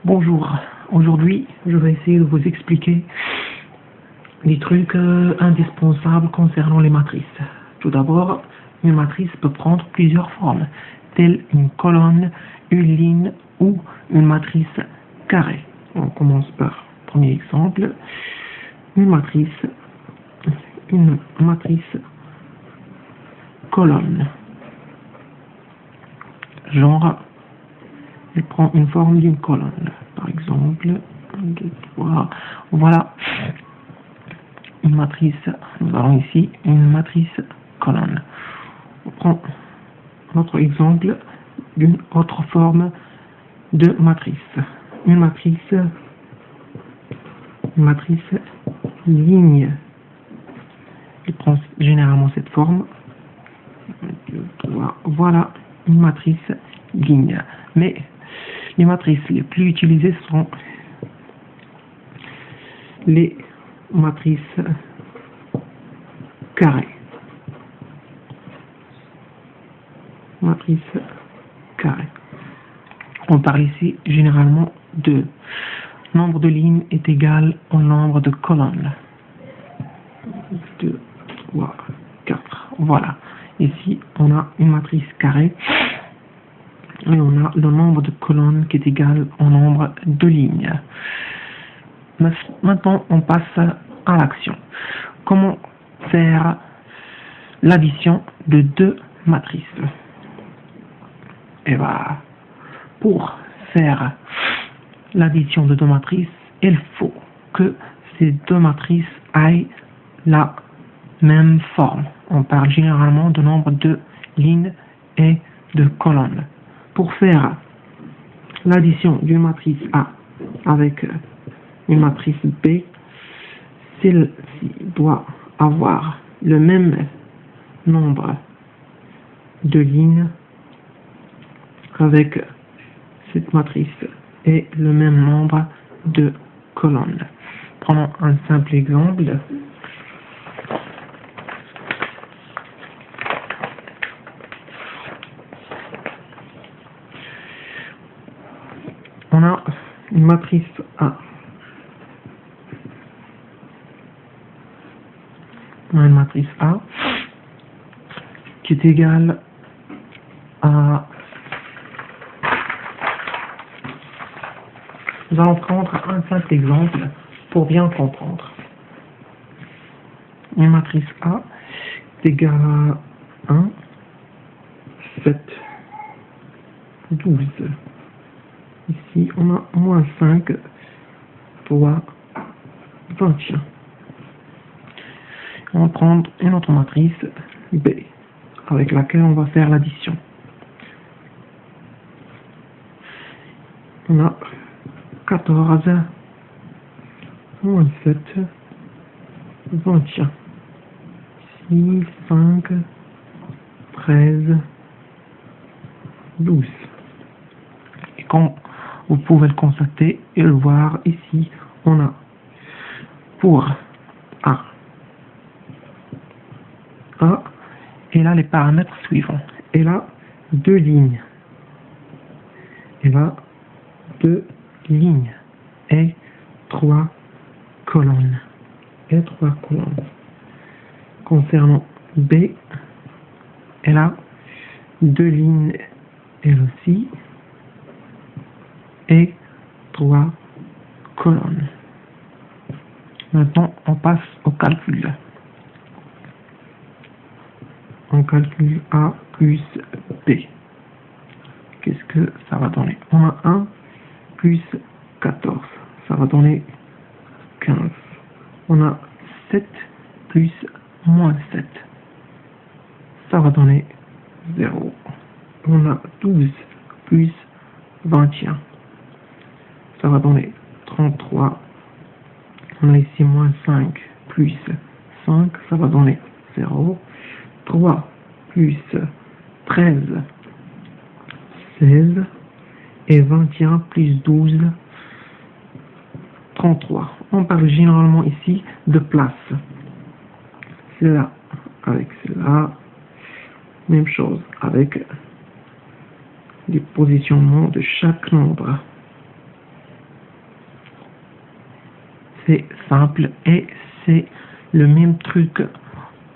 Bonjour, aujourd'hui je vais essayer de vous expliquer des trucs indispensables concernant les matrices. Tout d'abord, une matrice peut prendre plusieurs formes, telle une colonne, une ligne ou une matrice carrée. On commence par le premier exemple, une matrice colonne. Genre, elle prend une forme d'une colonne. Par exemple, 1, 2, 3. Voilà une matrice. Nous avons ici une matrice colonne. On prend notre exemple d'une autre forme de matrice. Une matrice ligne. Elle prend généralement cette forme. 1, 2, 3. Voilà une matrice ligne. Mais les matrices les plus utilisées sont les matrices carrées. Matrice carrée. On parle ici généralement de nombre de lignes est égal au nombre de colonnes. 2, 3, 4. Voilà. Ici, on a une matrice carrée et on a le nombre de colonnes qui est égal au nombre de lignes. Maintenant, on passe à l'action. Comment faire l'addition de deux matrices? Et bien, pour faire l'addition de deux matrices, il faut que ces deux matrices aient la même forme. On parle généralement de nombre de lignes et de colonnes. Pour faire l'addition d'une matrice A avec une matrice B, celle-ci doit avoir le même nombre de lignes avec cette matrice et le même nombre de colonnes. Prenons un simple exemple. On a une matrice A. On a une matrice A qui est égale à... Nous allons prendre un simple exemple pour bien comprendre. Une matrice A est égale à 1, 7, 12. Ici, on a moins 5, 3, 21. On va prendre une autre matrice B avec laquelle on va faire l'addition. On a 14, moins 7, 21. 6, 5, 13, 12. Et comme vous pouvez le constater et le voir ici, on a pour A, et là les paramètres suivants. Et là, deux lignes. Et là, deux lignes. Et trois colonnes. Concernant B, elle a deux lignes elle aussi. Et trois colonnes. Maintenant, on passe au calcul. On calcule A plus B. Qu'est-ce que ça va donner? On a 1 plus 14. Ça va donner 15. On a 7 plus moins 7. Ça va donner 0. On a 12 plus 21. Ça va donner 33. On a ici moins 5 plus 5. Ça va donner 0. 3 plus 13, 16, et 21 plus 12, 33. On parle généralement ici de place. Celle-là avec celle-là, même chose avec les positionnements de chaque nombre. c'est simple et c'est le même truc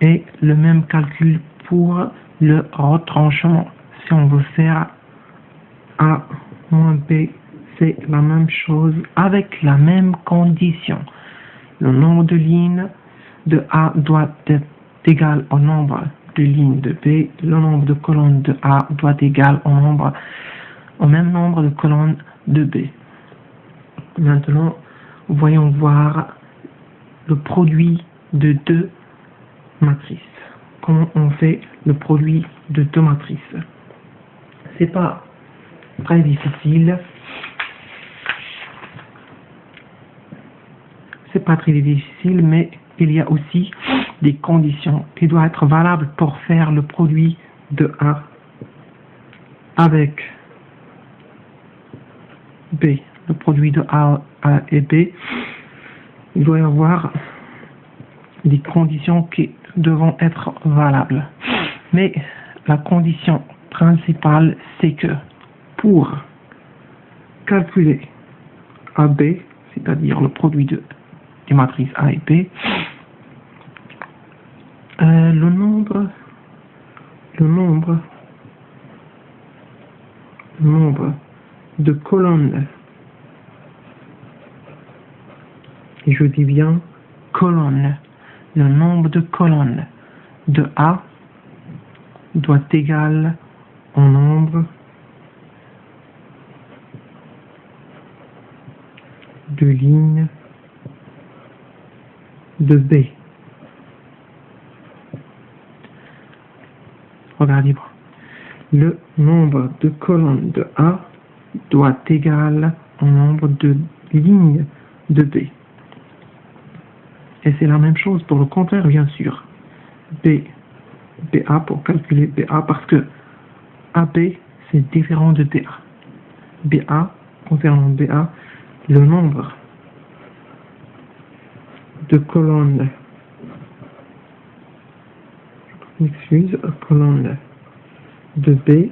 et le même calcul pour le retranchement. Si on veut faire A moins B, c'est la même chose avec la même condition. Le nombre de lignes de A doit être égal au nombre de lignes de B. Le nombre de colonnes de A doit être égal au même nombre de colonnes de B. Maintenant, voyons voir le produit de deux matrices. Comment on fait le produit de deux matrices? C'est pas très difficile. C'est pas très difficile, mais il y a aussi des conditions qui doivent être valables pour faire le produit de A avec B. Le produit de A et B, il doit y avoir des conditions qui devront être valables. Mais la condition principale, c'est que pour calculer AB, c'est-à-dire le produit des matrices A et B, le nombre de colonnes, et je dis bien colonnes, le nombre de colonnes de A doit être égal au nombre de lignes de B. Regardez bien. Le nombre de colonnes de A doit être égal au nombre de lignes de B. Et c'est la même chose pour le contraire, bien sûr. BA pour calculer BA, parce que AB, c'est différent de BA. BA, concernant BA, le nombre de colonnes, colonnes de B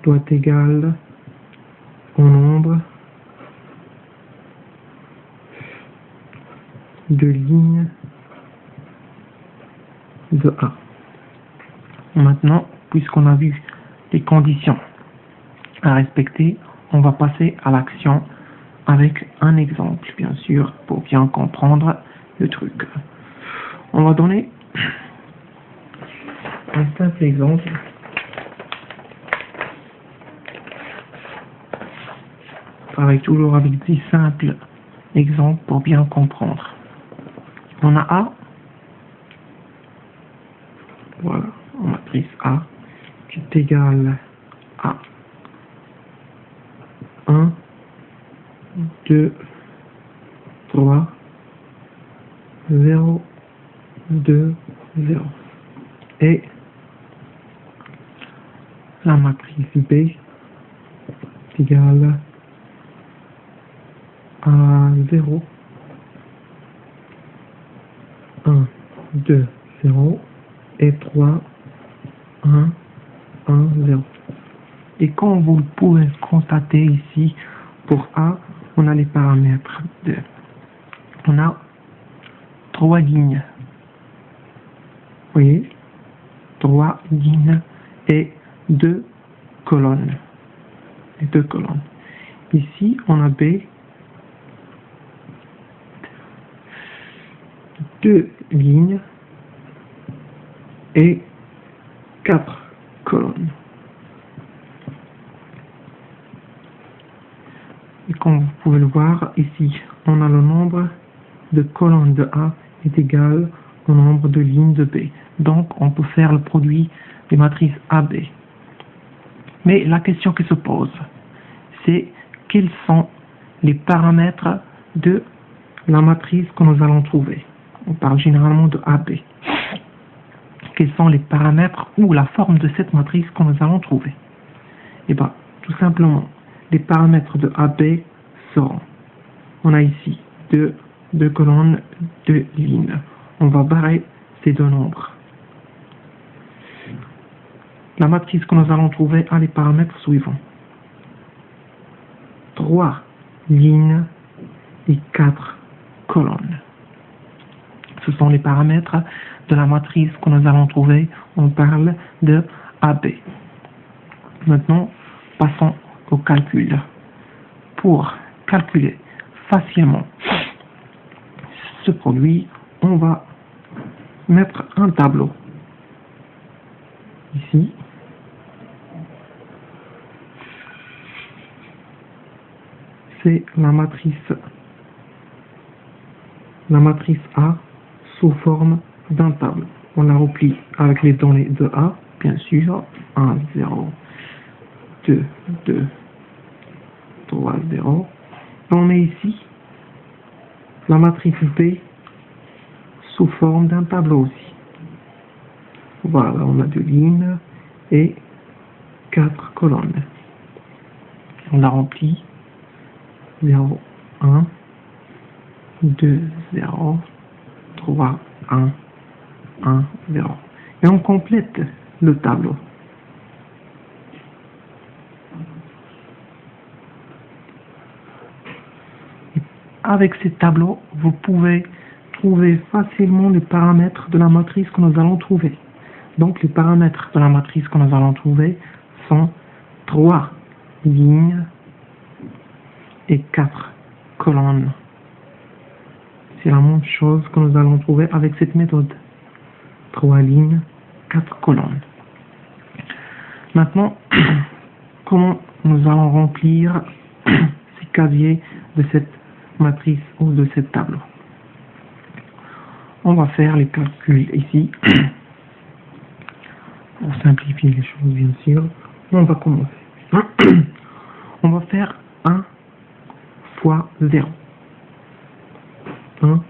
doit être égal au nombre de lignes de A. Maintenant, puisqu'on a vu les conditions à respecter, on va passer à l'action avec un exemple, bien sûr, pour bien comprendre le truc. On va donner un simple exemple. Travaille toujours avec des simples exemples pour bien comprendre. On a A, voilà, en matrice A, qui est égale à 1, 2, 3, 0, 2, 0. Et la matrice B est égale à 0, 1, 2, 0 et 3, 1, 1, 0. Et comme vous pouvez constater ici, pour A, on a les paramètres de... On a 3 lignes. Vous voyez, 3 lignes et 2 colonnes. Et 2 colonnes. Ici, on a B, 2 lignes et 4 colonnes. Et comme vous pouvez le voir ici, on a le nombre de colonnes de A est égal au nombre de lignes de B. Donc, on peut faire le produit des matrices AB. Mais la question qui se pose, c'est quels sont les paramètres de la matrice que nous allons trouver. On parle généralement de AB. Quels sont les paramètres ou la forme de cette matrice que nous allons trouver? Eh bien, tout simplement, les paramètres de AB seront, on a ici deux colonnes, 2 lignes. On va barrer ces deux nombres. La matrice que nous allons trouver a les paramètres suivants. 3 lignes et 4 colonnes. Ce sont les paramètres de la matrice que nous allons trouver. On parle de AB. Maintenant, passons au calcul. Pour calculer facilement ce produit, on va mettre un tableau. Ici, c'est la matrice A sous forme d'un tableau. On la replie avec les données de A, bien sûr. 1, 0, 2, 2, 3, 0. On met ici la matrice B sous forme d'un tableau aussi. Voilà, on a 2 lignes et 4 colonnes. On la remplit. 0, 1, 2, 0, 3, 1, 1, 0. Et on complète le tableau. Avec ces tableaux, vous pouvez trouver facilement les paramètres de la matrice que nous allons trouver. Donc les paramètres de la matrice que nous allons trouver sont 3 lignes et 4 colonnes. C'est la même chose que nous allons trouver avec cette méthode. 3 lignes, 4 colonnes. Maintenant, comment nous allons remplir ces casiers de cette matrice ou de ce tableau? On va faire les calculs ici. Pour simplifier les choses, bien sûr, on va commencer. On va faire 1 fois 0. 1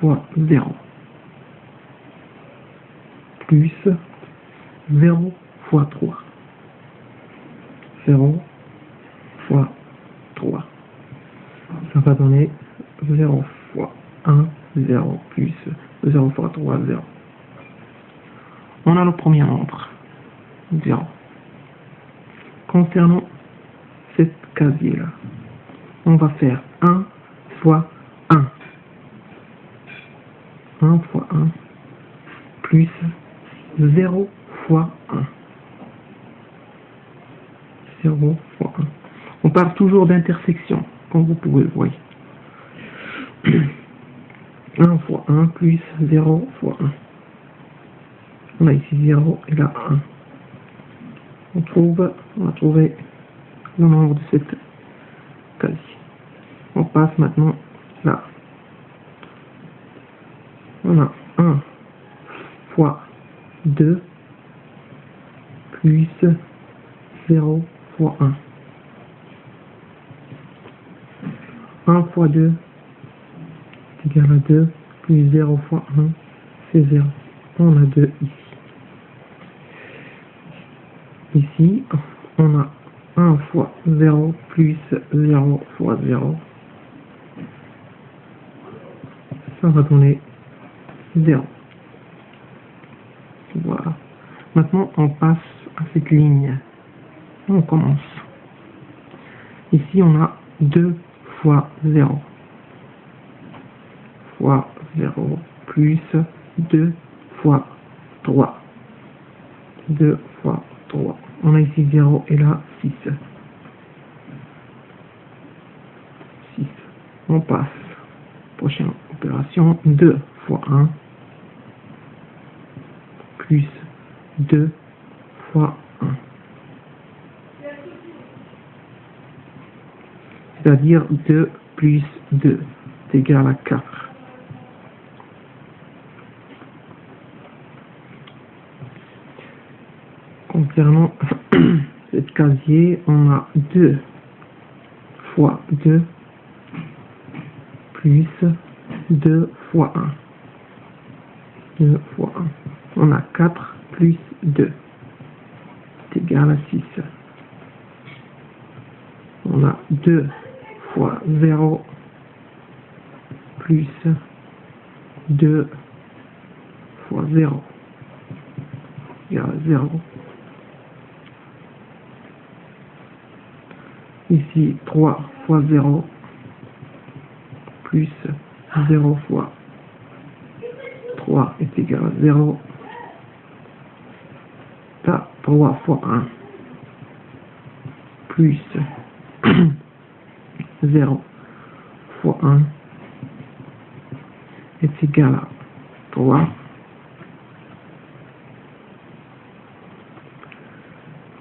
fois 0. Plus 0 fois 3. 0 fois 3. Ça va donner 0 fois 1, 0 plus 0 fois 3, 0. On a le premier nombre, 0. Concernant cette casier-là, on va faire 1 fois 1. 1 fois 1 plus 0 fois 1. 0 fois 1. On parle toujours d'intersection, comme vous pouvez le voir. 1 fois 1 plus 0 fois 1. On a ici 0 et là 1. On va trouver le nombre de cette casier. On passe maintenant là. On a 1 fois 2 plus 0 fois 1. 1 fois 2 est égal à 2 plus 0 fois 1, c'est 0. On a 2 ici. Ici, on a 1 fois 0 plus 0 fois 0. Ça va donner 0. Voilà. Maintenant, on passe à cette ligne. On commence. Ici, on a 2 fois 0. Fois 0 plus 2 fois 3. 2 fois 3. On a ici 0 et là 6. 6. On passe. Prochaine opération. 2 fois 1 plus 2 fois 1. C'est-à-dire 2 plus 2 est égal à 4. Concernant cette casier, on a 2 fois 2 plus 2 fois 1. 2 fois 1. On a 4 plus 2 est égal à 6. On a 2 fois 0 plus 2 fois 0 égale à 0. Ici, 3 fois 0 plus 0 fois 3 est égal à 0. 3 fois 1 plus 0 fois 1 est égal à 3.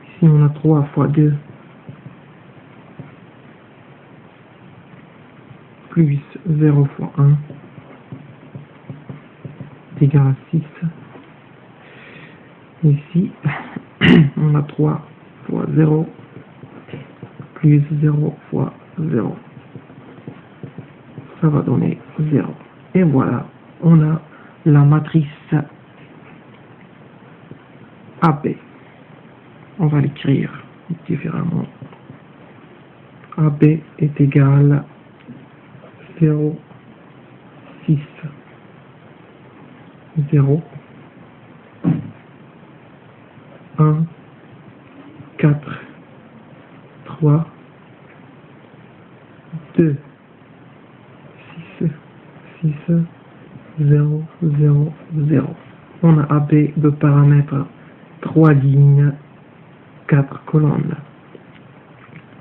Ici, on a 3 fois 2 plus 0 fois 1 est égal à 6. Ici, on a 3 fois 0 plus 0 fois 0. Ça va donner 0. Et voilà, on a la matrice AB. On va l'écrire différemment. AB est égal à 0, 6, 0, 1, 4, 3, 2, 6, 6, 0, 0, 0. On a AB de paramètres 3 lignes, 4 colonnes.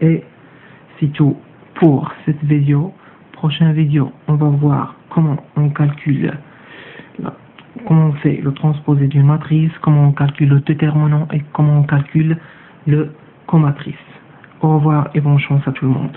Et c'est tout pour cette vidéo. Prochaine vidéo, on va voir comment on calcule, comment on fait le transposé d'une matrice, comment on calcule le déterminant et comment on calcule le comatrice. Au revoir et bonne chance à tout le monde.